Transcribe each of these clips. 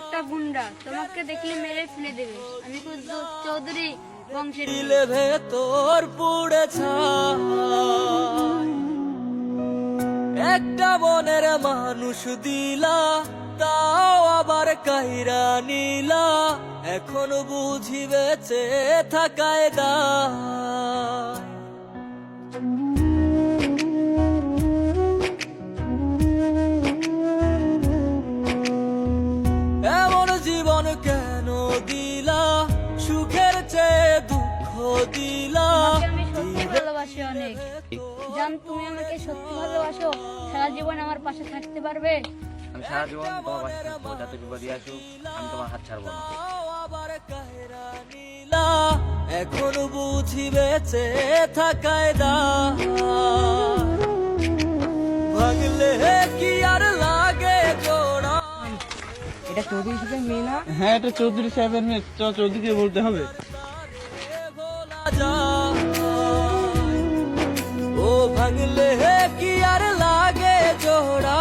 একটা গুন্ডা, তোমাকে দেখলে মেরে ফেলে দেবে। আমি কুদ্দুস চৌধুরী বংশের মেয়ে। দিলে ভেতর পুড়ে ছাই, একটা মনের মানুষ দিলা, তাও আবার কাইরা নিলা, এখন বুঝি বেঁচে থাকায় দায়। এমন জীবন কেন দিলা, সুখের চেয়ে দুঃখ দিলা। তোমাকে আমি সত্যি ভালোবাসি অনেক। জান, তুমি আমাকে সত্যি ভালোবাসো? সারা জীবন আমার পাশে থাকতে পারবে? আমি সারা জীবন তোমার পাশে থাকবো, যাতে বিপদে আসুক আমি তোমার হাত ছাড়বো না। আবার কাহেরা নীলা, এখন বুঝি বেঁচে থাকায় দায়। ভাগলে কি আর লাগে জোড়া। এটা চৌধুরী সাহেবের মেয়ে না? হ্যাঁ, এটা চৌধুরী সাহেবের মেয়ে, চৌধুরীকে বলতে হবে। ভোলা যায়, ও ভাঙলে কি আর লাগে জোড়া,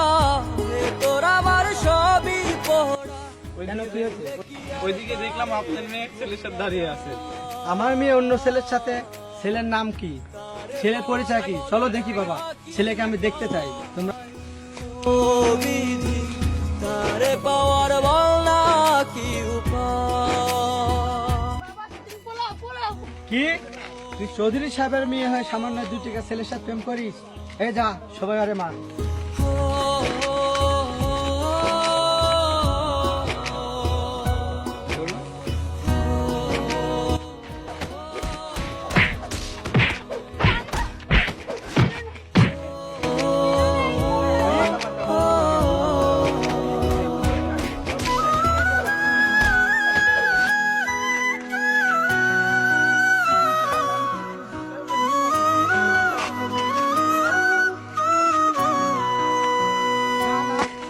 তোর আমার সবই পোড়া। ওইদিকে দেখলাম আপনার মেয়ে ছেলের সাথে দাঁড়িয়ে আছে। আমার মেয়ে অন্য ছেলের সাথে। ছেলের নাম কি? ছেলের পরিচয় কি? চলো দেখি বাবা, ছেলেকে আমি দেখতে চাই। তোমরা ও বিধি, তারে পাওয়ার বল না কি উপায়। কি? তুই চৌধুরী সাহেবের মেয়ে হয় সামান্য 2 টাকা ছেলের সাথে প্রেম করিস? এই যা, সবাই আরে মার।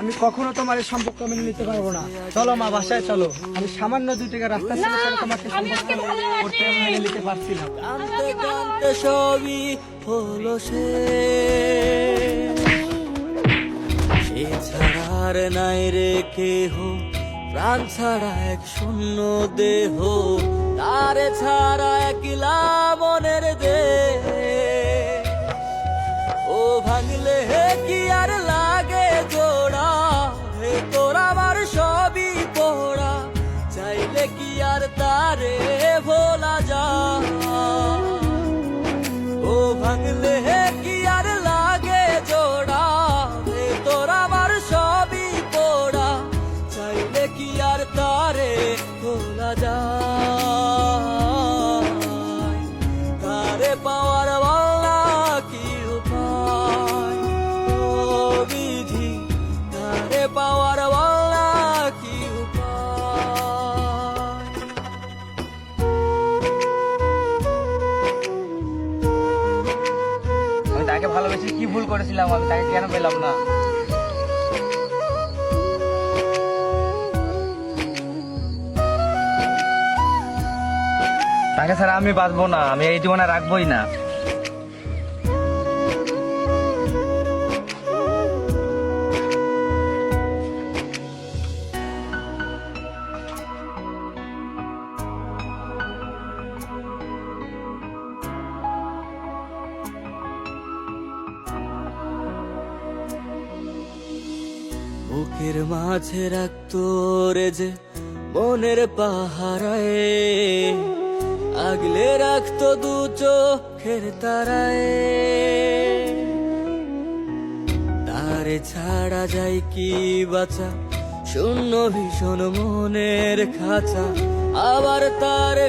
আমি কখনো তোমার এই সম্পর্ক মেনে নিতে পারবো না। চলো মা, বাসায় চলো। আমি সামান্য 2 টাকা রাস্তা ছেড়ে চলে তোমাকে সম্পর্ক করতে মেনে নিতে পারছি না। কানতে কানতে সবই হলো সে ছাড়ার নাই রে কেহ, প্রাণ ছাড়া এক শূন্য দেহ, তারে ছাড়া একলা মনের দেহ। ও ভাঙলে কি আর লাগে জোড়া, হে তোর আমার সবই পোড়া, চাইলে কি আর তারে ভোলা যায়। ও ভাঙলে কি আর লাগে জোড়া, হে তোর আমার সবই পোড়া, চাইলে কি আর তারে ভোলা যায়। তারে পাওয়ার বলা কি উপায়, ও বিধি, তারে পাওয়ার বলা কি উপায়। আমি তাকে ভালোবেসে কি ভুল করেছিলাম, আমি তাকে কেন পেলাম না? তাকে ছাড়া আমি বাঁচবো না, আমি এই জীবনে রাখবোই না। বুকের মাঝে রাখতো রে যে মনের পাহারায়, আগলে রাখতো 2 চোখের তারায়। তারে ছাড়া যায় কি বাঁচা, শূন্য ভীষণ মনের খাঁচা, আবার তারে